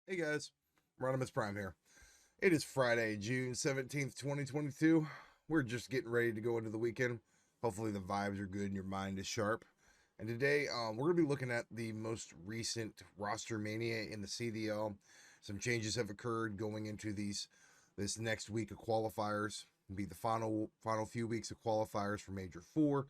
Hey guys, Rodimus Prime here. It is Friday, June 17th, 2022. We're just getting ready to go into the weekend. Hopefully the vibes are good and your mind is sharp. And today, we're going to be looking at the most recent RosterMania in the CDL. Some changes have occurred going into this next week of qualifiers. It'll be the final few weeks of qualifiers for Major 4.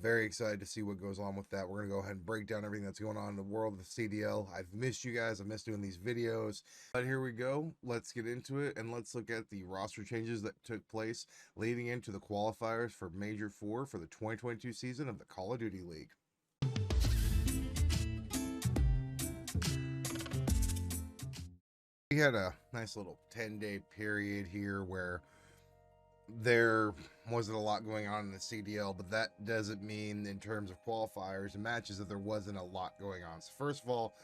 Very excited to see what goes on with that. We're going to go ahead and break down everything that's going on in the world of the CDL. I've missed you guys. I've missed doing these videos. But here we go. Let's get into it, and let's look at the roster changes that took place leading into the qualifiers for Major 4 for the 2022 season of the Call of Duty League. We had a nice little 10-day period here where there wasn't a lot going on in the CDL, but that doesn't mean in terms of qualifiers and matches that there wasn't a lot going on. So first of all,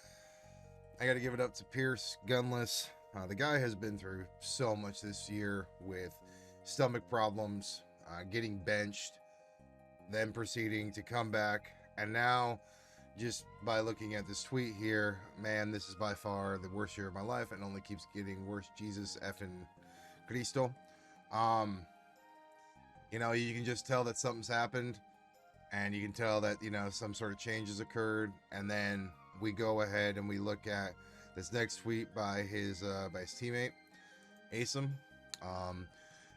I got to give it up to Pierce Gunless. The guy has been through so much this year with stomach problems, getting benched, then proceeding to come back, and now just by looking at this tweet here, man, this is by far the worst year of my life and only keeps getting worse. Jesus effing Cristo. You can just tell that something's happened, and you can tell that, some sort of change has occurred. And then we go ahead and we look at this next tweet by his teammate, Asim.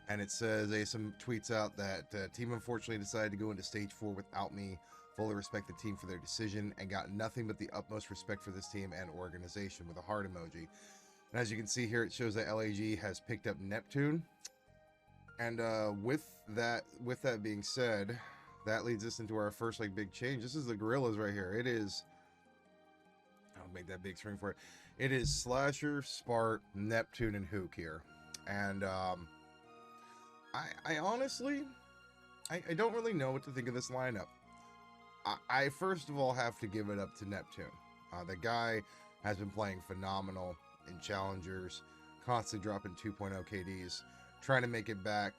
And it says, Asim tweets out that team unfortunately decided to go into stage 4 without me. Fully respect the team for their decision and got nothing but the utmost respect for this team and organization, with a heart emoji. And as you can see here, it shows that LAG has picked up Neptune. And with that being said, that leads us into our first big change. This is the Gorillas right here. It is, I'll make that big screen for it. It is Slasher, Spart, Neptune, and Hook here. And I honestly, I don't really know what to think of this lineup. I first of all have to give it up to Neptune. The guy has been playing phenomenal in challengers, constantly dropping 2.0 KDs, trying to make it back.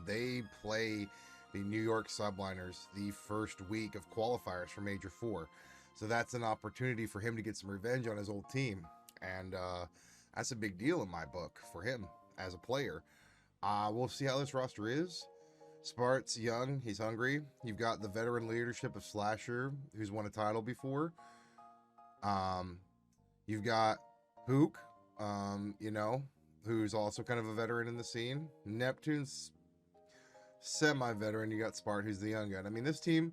They play the New York Subliners the first week of qualifiers for Major 4. So that's an opportunity for him to get some revenge on his old team. And that's a big deal in my book for him as a player. We'll see how this roster is. Spart's young, he's hungry. You've got the veteran leadership of Slasher, who's won a title before. You've got Hook, who's also kind of a veteran in the scene. Neptune's semi-veteran. You got Spart, who's the young gun. I mean, this team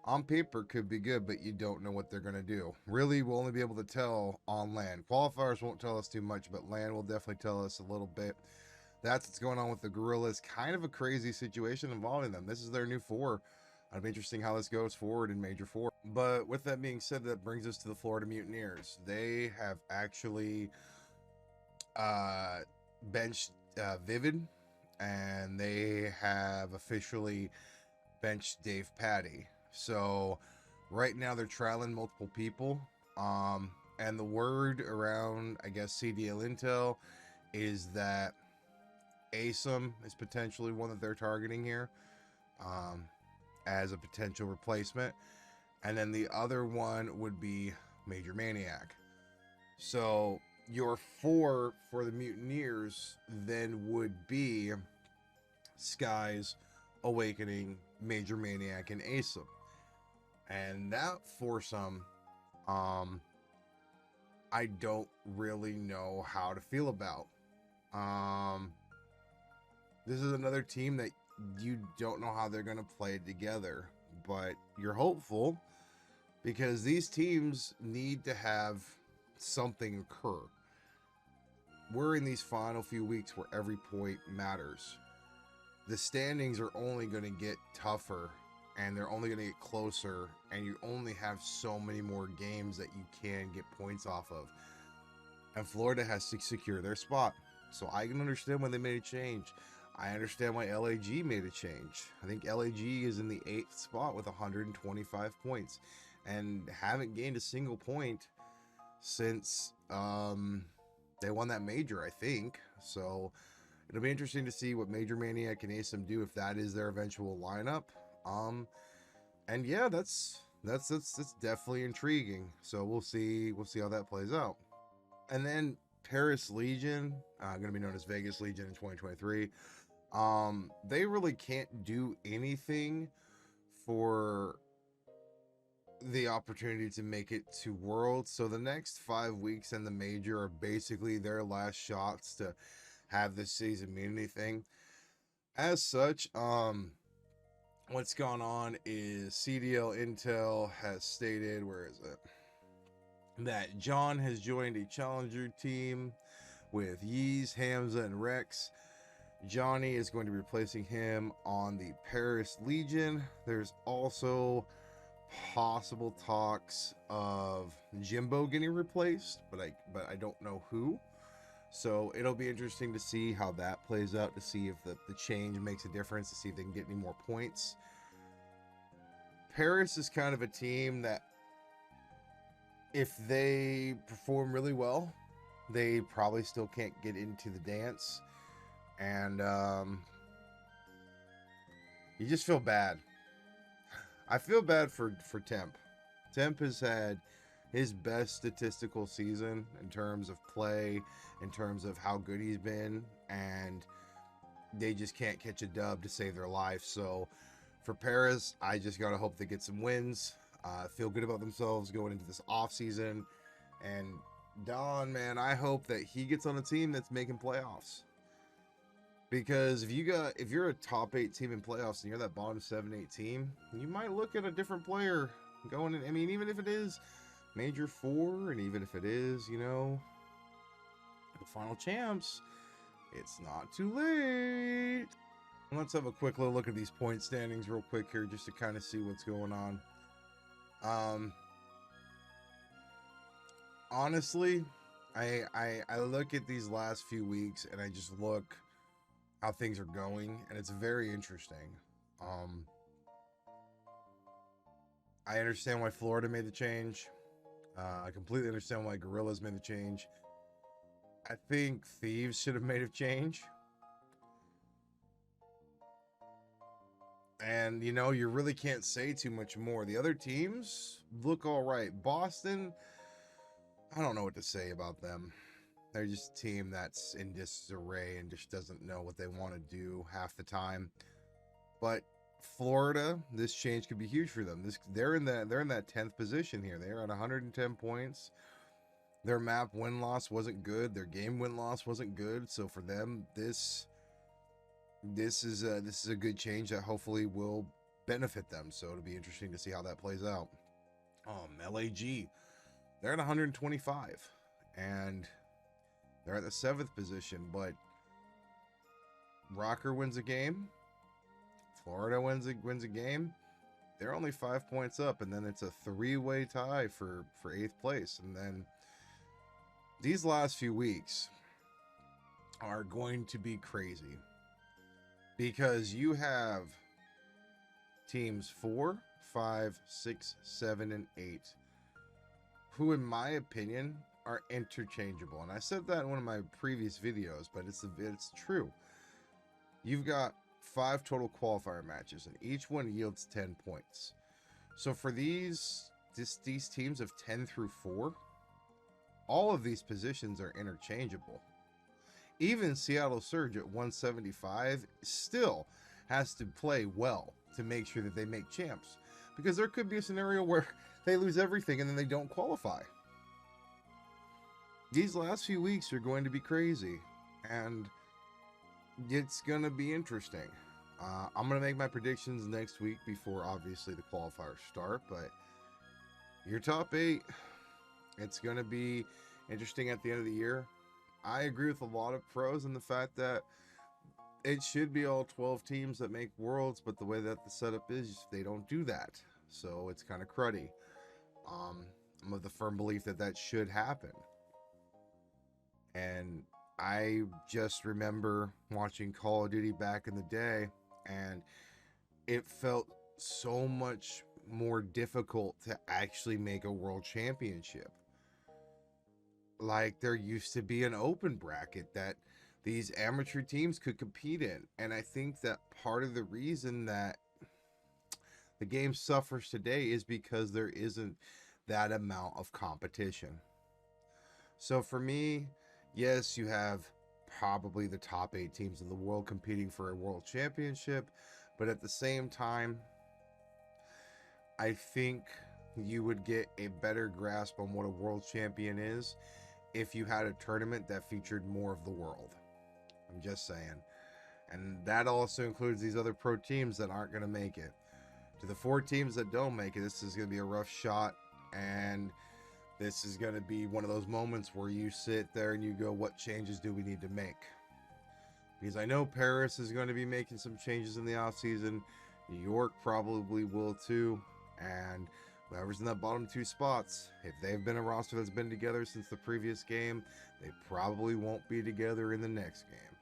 on paper could be good, but you don't know what they're going to do. Really, we'll only be able to tell on land. Qualifiers won't tell us too much, but land will definitely tell us a little bit. That's what's going on with the Gorillas. Kind of a crazy situation involving them. This is their new 4. It'll be interesting how this goes forward in Major 4. But with that being said, that brings us to the Florida Mutineers. They have actually benched Vivid, and they have officially benched Dave Patty. So right now they're trialing multiple people. And the word around, I guess, CDL Intel is that Asim is potentially one that they're targeting here as a potential replacement. And then the other one would be Major Maniac. So your 4 for the Mutineers then would be Skies, Awakening, Major Maniac, and Asim. And that foursome, I don't really know how to feel about. This is another team that you don't know how they're going to play together, but you're hopeful because these teams need to have something occur. We're in these final few weeks where every point matters. The standings are only going to get tougher, and they're only going to get closer, and you only have so many more games that you can get points off of. And Florida has to secure their spot. So I can understand why they made a change. I understand why LAG made a change. I think LAG is in the 8th spot with 125 points and haven't gained a single point since they won that major, I think. So it'll be interesting to see what Major Maniac and Asim do if that is their eventual lineup. And yeah, that's definitely intriguing. So we'll see how that plays out. And then Paris Legion, going to be known as Vegas Legion in 2023. They really can't do anything for the opportunity to make it to Worlds. So the next 5 weeks in the major are basically their last shots to have this season mean anything. As such, what's gone on is CDL Intel has stated, where is it? That John has joined a challenger team with Yeez, Hamza, and Rex. Johnny is going to be replacing him on the Paris Legion. There's also possible talks of Jimbo getting replaced, but I don't know who. So it'll be interesting to see how that plays out, to see if the change makes a difference, to see if they can get any more points. Paris is kind of a team that, if they perform really well, they probably still can't get into the dance. And you just feel bad. I feel bad for Temp. Temp has had his best statistical season in terms of play, in terms of how good he's been, and they just can't catch a dub to save their life. So for Paris, I just gotta hope they get some wins, feel good about themselves going into this off season. And Don, man, I hope that he gets on a team that's making playoffs. Because if you're a top 8 team in playoffs and you're that bottom 7-8 team, you might look at a different player going in. I mean, even if it is Major 4, and even if it is, the final champs, it's not too late. Let's have a quick little look at these point standings real quick here, just to kind of see what's going on. Honestly, I look at these last few weeks and I just look how things are going, and it's very interesting. I understand why Florida made the change. I completely understand why Gorillas made the change. I think Thieves should have made a change. And, you really can't say too much more. The other teams look all right. Boston, I don't know what to say about them. They're just a team that's in disarray and just doesn't know what they want to do half the time. But Florida, this change could be huge for them. They're in that 10th position here. They're at 110 points. Their map win-loss wasn't good. Their game win-loss wasn't good. So for them, this is a good change that hopefully will benefit them. So it'll be interesting to see how that plays out. LAG, they're at 125, and they're at the 7th position. But Rocker wins a game. Florida wins a game. They're only 5 points up, and then it's a 3-way tie for 8th place. And then these last few weeks are going to be crazy, because you have teams 4, 5, 6, 7, and 8 who, in my opinion, are interchangeable. And I said that in one of my previous videos, but it's true. You've got 5 total qualifier matches, and each one yields 10 points. So for these teams of 10 through 4, all of these positions are interchangeable. Even Seattle Surge at 175 still has to play well to make sure that they make champs, because there could be a scenario where they lose everything and then they don't qualify. These last few weeks are going to be crazy, and it's going to be interesting. I'm going to make my predictions next week before, obviously, the qualifiers start, but your top 8, it's going to be interesting at the end of the year. I agree with a lot of pros in the fact that it should be all 12 teams that make Worlds, but the way that the setup is, they don't do that. So it's kind of cruddy. I'm of the firm belief that should happen. And I just remember watching Call of Duty back in the day, and it felt so much more difficult to actually make a world championship. Like, there used to be an open bracket that these amateur teams could compete in. And I think that part of the reason that the game suffers today is because there isn't that amount of competition. So for me, yes, you have probably the top 8 teams in the world competing for a world championship, but at the same time, I think you would get a better grasp on what a world champion is if you had a tournament that featured more of the world. I'm just saying. And that also includes these other pro teams that aren't going to make it. To the 4 teams that don't make it, this is going to be a rough shot. And this is going to be one of those moments where you sit there and you go, what changes do we need to make? Because I know Paris is going to be making some changes in the offseason. New York probably will too. And whoever's in that bottom 2 spots, if they've been a roster that's been together since the previous game, they probably won't be together in the next game.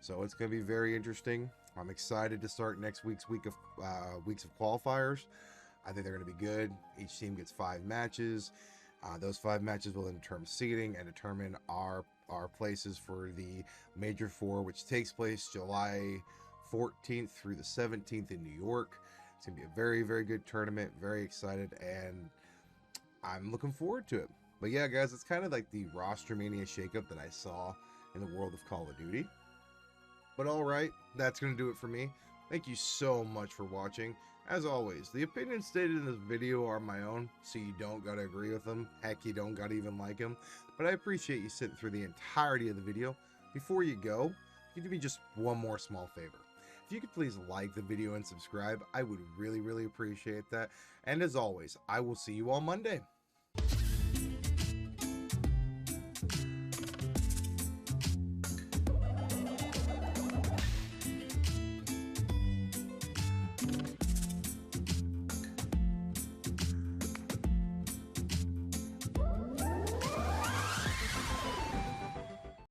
So it's going to be very interesting. I'm excited to start next week's weeks of qualifiers. I think they're going to be good. Each team gets 5 matches. Those 5 matches will then determine seeding and determine our places for the Major 4, which takes place July 14th through the 17th in New York. It's going to be a very, very good tournament. Very excited, and I'm looking forward to it. But yeah, guys, it's kind of like the RosterMania shakeup that I saw in the world of Call of Duty. But alright, that's going to do it for me. Thank you so much for watching. As always, the opinions stated in this video are my own, so you don't gotta agree with them. Heck, you don't gotta even like them. But I appreciate you sitting through the entirety of the video. Before you go, you do me just one more small favor. If you could please like the video and subscribe, I would really, really appreciate that. And as always, I will see you on Monday.